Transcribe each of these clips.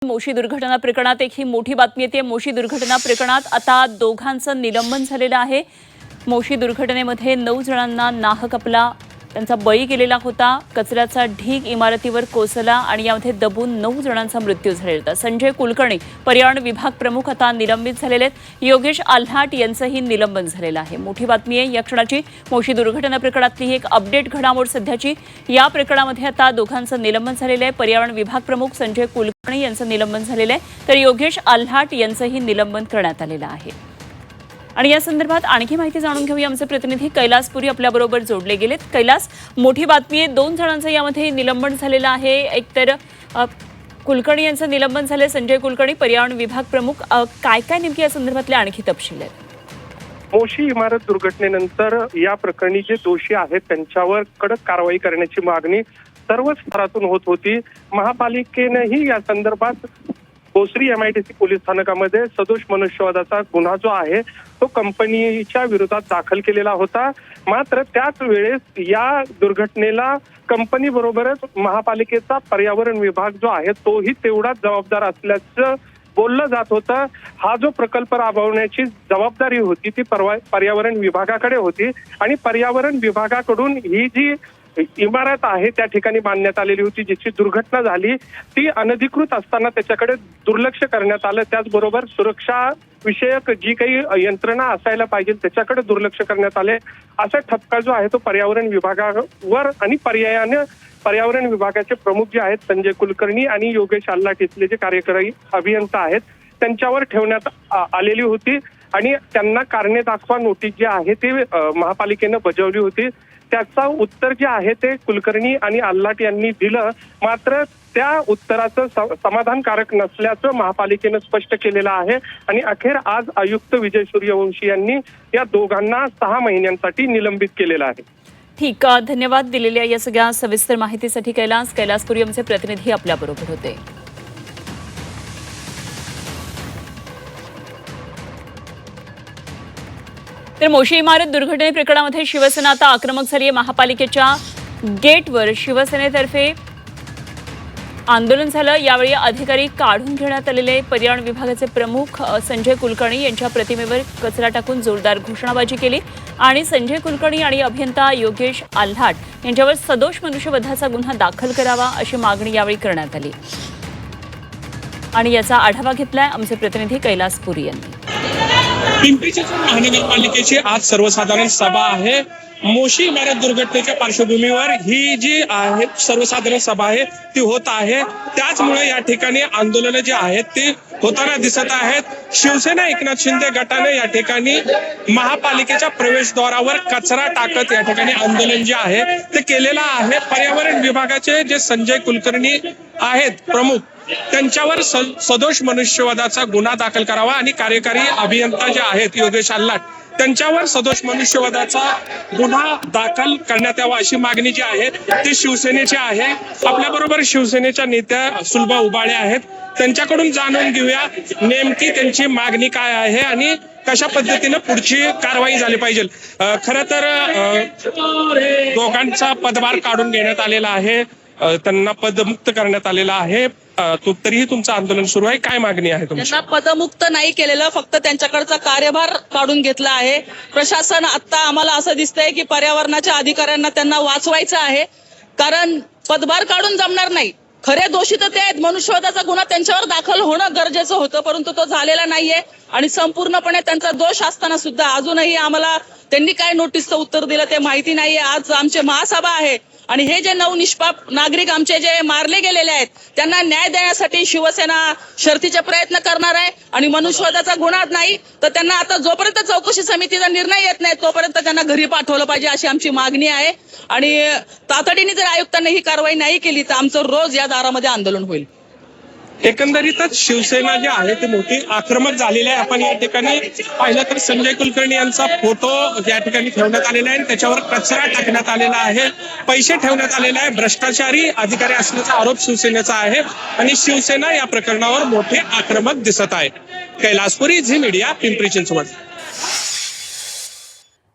मोशी दुर्घटना प्रकरणात एक ही मोठी बातमी येते। मोशी दुर्घटना प्रकरणात आता दोघांचं निलंबन झालेलं आहे। मोशी दुर्घटनेमध्ये 9 जणांना नाहक आपला त्यांचा बळी गेलेला होता। कचऱ्याचा ढीग इमारतीवर कोसळला आणि यामध्ये दबून 9 जणांचा मृत्यू झालेला होता। संजय कुलकर्णी पर्यावरण विभाग प्रमुख आता निलंबित झालेले आहेत। योगेश आल्हाट यांचंही निलंबन झालेलं आहे। मोठी बातमी आहे या क्षणाची। मोशी दुर्घटना प्रकरणातली एक अपडेट घडामोड सध्याची। या प्रकरणामध्ये आता दोघांचं निलंबन झालेलं आहे। पर्यावरण विभाग प्रमुख संजय कुलकर्णी यांचं निलंबन झालेलं आहे, तर योगेश आल्हाट यांचंही निलंबन करण्यात आलेलं आहे। आणि या संदर्भात आणखी माहिती जाणून घेऊया। आमचे प्रतिनिधी कैलासपुरी आपल्याबरोबर जोडले गेलेत। कैलास, मोठी बातमी आहे, 2 जणांचं यामध्ये निलंबन झालेलं आहे। एकतर कुलकर्णी यांचं निलंबन झालं, संजय कुलकर्णी पर्यावरण विभाग प्रमुख, काय काय नेमकी या संदर्भातले आणखी तपशील आहेत? मोशी इमारत दुर्घटनेनंतर या प्रकरणी जे दोषी आहेत त्यांच्यावर कडक कारवाई करण्याची मागणी सर्व स्तरातून होत होती। महापालिकेनेही या संदर्भात भोसरी MIDC पोलीस स्थानकामध्ये सदोष मनुष्यवधाचा गुन्हा जो आहे तो कंपनीच्या विरोधात दाखल केलेला होता। मात्र त्याच वेळेस या दुर्घटनेला कंपनी बरोबरच महापालिकेचा पर्यावरण विभाग जो आहे तोही तेवढाच जबाबदार असल्याचं बोललं जात होतं। हा जो प्रकल्प राबवण्याची जबाबदारी होती ती पर्यावरण विभागाकडे होती आणि पर्यावरण विभागाकडून ही जी इमारत आहे त्या ठिकाणी बांधण्यात आलेली होती, जिची दुर्घटना झाली ती अनधिकृत असताना त्याच्याकडे दुर्लक्ष करण्यात आलं। त्याचबरोबर सुरक्षा विषयक जी काही यंत्रणा असायला पाहिजे त्याच्याकडे दुर्लक्ष करण्यात आले। असा ठपका जो आहे तो पर्यावरण विभागावर आणि पर्यायाने पर्यावरण विभागाचे प्रमुख जे आहेत संजय कुलकर्णी आणि योगेश आल्हाट इथले जे कार्यकारी अभियंता आहेत त्यांच्यावर ठेवण्यात आलेली होती आणि त्यांना कारणे दाखवा नोटीस जी आहे ती महापालिकेनं बजावली होती। त्याचा उत्तर जे आहे ते कुलकर्णी आणि आल्हाट यांनी दिलं, मात्र त्या उत्तराचं समाधानकारक नसल्याचं महापालिकेनं स्पष्ट केलेलं आहे आणि अखेर आज आयुक्त विजय सूर्यवंशी यांनी या दोघांना 6 महिन्यांसाठी निलंबित केलेलं आहे। ठीक, धन्यवाद दिलेल्या या सगळ्या सविस्तर माहितीसाठी कैलासपुरी आमचे प्रतिनिधी आपल्याबरोबर होते। तर मोशी इमारत दुर्घटने प्रकरणामध्ये शिवसेना आता आक्रमक झाली आहे। महापालिकेच्या गेटवर शिवसेनेतर्फे आंदोलन झालं। यावेळी अधिकारी काढून घेण्यात आलेले पर्यावरण विभागाचे प्रमुख संजय कुलकर्णी यांच्या प्रतिमेवर कचरा टाकून जोरदार घोषणाबाजी केली आणि संजय कुलकर्णी आणि अभियंता योगेश आल्हाट यांच्यावर सदोष मनुष्यवधाचा गुन्हा दाखल करावा अशी मागणी यावेळी करण्यात आली आणि याचा आढावा घेतलाय आमचे प्रतिनिधी कैलासपुरी यांनी। पिंपरी चिंचवड महानगरपालिकेची आज सर्वसाधारण सभा आहे। मोशी इमारत दुर्घटनेच्या पार्श्वभूमीवर ही जी आहे सर्वसाधारण सभा आहे ती होत आहे। त्याचमुळे या ठिकाणी आंदोलन जे आहेत ते होताना दिसत आहेत। शिवसेना एकनाथ शिंदे गटाने या ठिकाणी महापालिकेच्या प्रवेशद्वारावर कचरा टाकत या ठिकाणी आंदोलन जे आहे ते केलेलं आहे। पर्यावरण विभागाचे जे संजय कुलकर्णी आहेत प्रमुख त्यांच्यावर सदोष मनुष्यवधाचा गुन्हा दाखल करावा आणि कार्यकारी अभियंता जे आहेत योगेश आल्हाट त्यांच्यावर सदोष मनुष्यवधाचा गुन्हा दाखल करण्यात यावा अशी मागणी जी आहे ती शिवसेनेची आहे। आपल्याबरोबर शिवसेनेच्या नेत्या सुलभा उबाळे आहेत, त्यांच्याकडून जाणून घेऊया नेमकी त्यांची मागणी काय आहे आणि कशा पद्धतीने पुढची कारवाई झाली पाहिजे। खरं तर दोघांचा पदभार काढून घेण्यात आलेला आहे, त्यांना पदमुक्त करण्यात आलेला आहे, तरीही तुमचं आंदोलन सुरू आहे, काय मागणी आहे तुमची? त्यांना पदमुक्त नाही केलेलं, फक्त त्यांच्याकडचा कार्यभार काढून घेतला आहे प्रशासन। आता आम्हाला असं दिसतंय की पर्यावरणाच्या अधिकाऱ्यांना त्यांना वाचवायचं आहे, कारण पदभार काढून जमणार नाही। खरे दोषी तर ते आहेत, मनुष्यवधाचा गुन्हा त्यांच्यावर दाखल होणं गरजेचं होतं, परंतु तो झालेला नाहीये आणि संपूर्णपणे त्यांचा दोष असताना सुद्धा अजूनही आम्हाला त्यांनी काय नोटीसचं उत्तर दिलं ते माहिती नाहीये। आज आमचे महासभा आहे आणि हे जे 9 निष्पाप नागरिक आमचे जे मारले गेलेले आहेत त्यांना न्याय देण्यासाठी शिवसेना शर्थीचे प्रयत्न करणार आहे आणि मनुष्यवधाचा गुन्हा नाही तर त्यांना आता जोपर्यंत चौकशी समितीचा निर्णय येत नाही तोपर्यंत त्यांना घरी पाठवलं पाहिजे अशी आमची मागणी आहे आणि तातडीने जर आयुक्तांनी ही कारवाई नाही केली तर आमचं रोज या दारामध्ये आंदोलन होईल। एकंदरीतच शिवसेना जी आहे ती मोठी आक्रमक झालेली आहे। आपण या ठिकाणी पाहिलं तर संजय कुलकर्णी यांचा फोटो या ठिकाणी ठेवण्यात आलेला आहे, त्याच्यावर कचरा टाकण्यात आलेला आहे, पैसे ठेवण्यात आलेले आहे, भ्रष्टाचारी अधिकारी असल्याचा आरोप शिवसेनेचा आहे आणि शिवसेना या प्रकरणावर मोठे आक्रमक दिसत आहे। Kailaspuri, Zee media, Pimpri Chinchwad.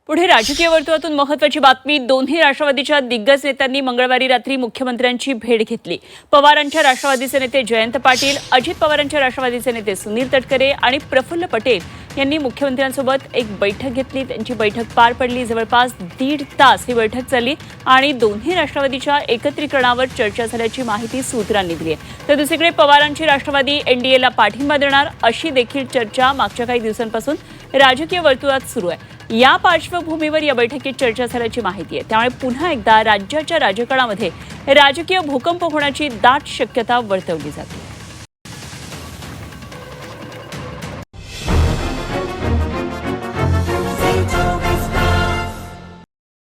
पुढे राजकीय वर्तुळातून महत्त्वाची बातमी. दोन्ही राष्ट्रवादीच्या दिग्गज नेत्यांनी मंगळवारी रात्री मुख्यमंत्र्यांची भेट घेतली. पवारांच्या राष्ट्रवादीचे नेते जयंत पाटील, अजित पवारांच्या राष्ट्रवादीचे नेते सुनील तटकरे आणि प्रफुल्ल पटेल यांनी मुख्यमंत्र्यांसोबत एक बैठक घेतली. त्यांची बैठक पार पडली. जवळपास 1.5 तास ही बैठक चालली आणि दोन्ही राष्ट्रवादीच्या एकत्रीकरणावर चर्चा झाल्याची माहिती सूत्रांनी दिली आहे. तर दुसरीकडे पवारांची राष्ट्रवादी एनडीएला पाठिंबा देणार अशी देखील चर्चा मागच्या काही दिवसांपासून राजकीय वर्तुळात सुरू आहे. या पार्श्वभूमीवर या बैठकीत चर्चा झाल्याची माहिती आहे. त्यामुळे पुन्हा एकदा राज्याच्या राजकारणामध्ये राजकीय भूकंप होण्याची दाट शक्यता वर्तवली जाते.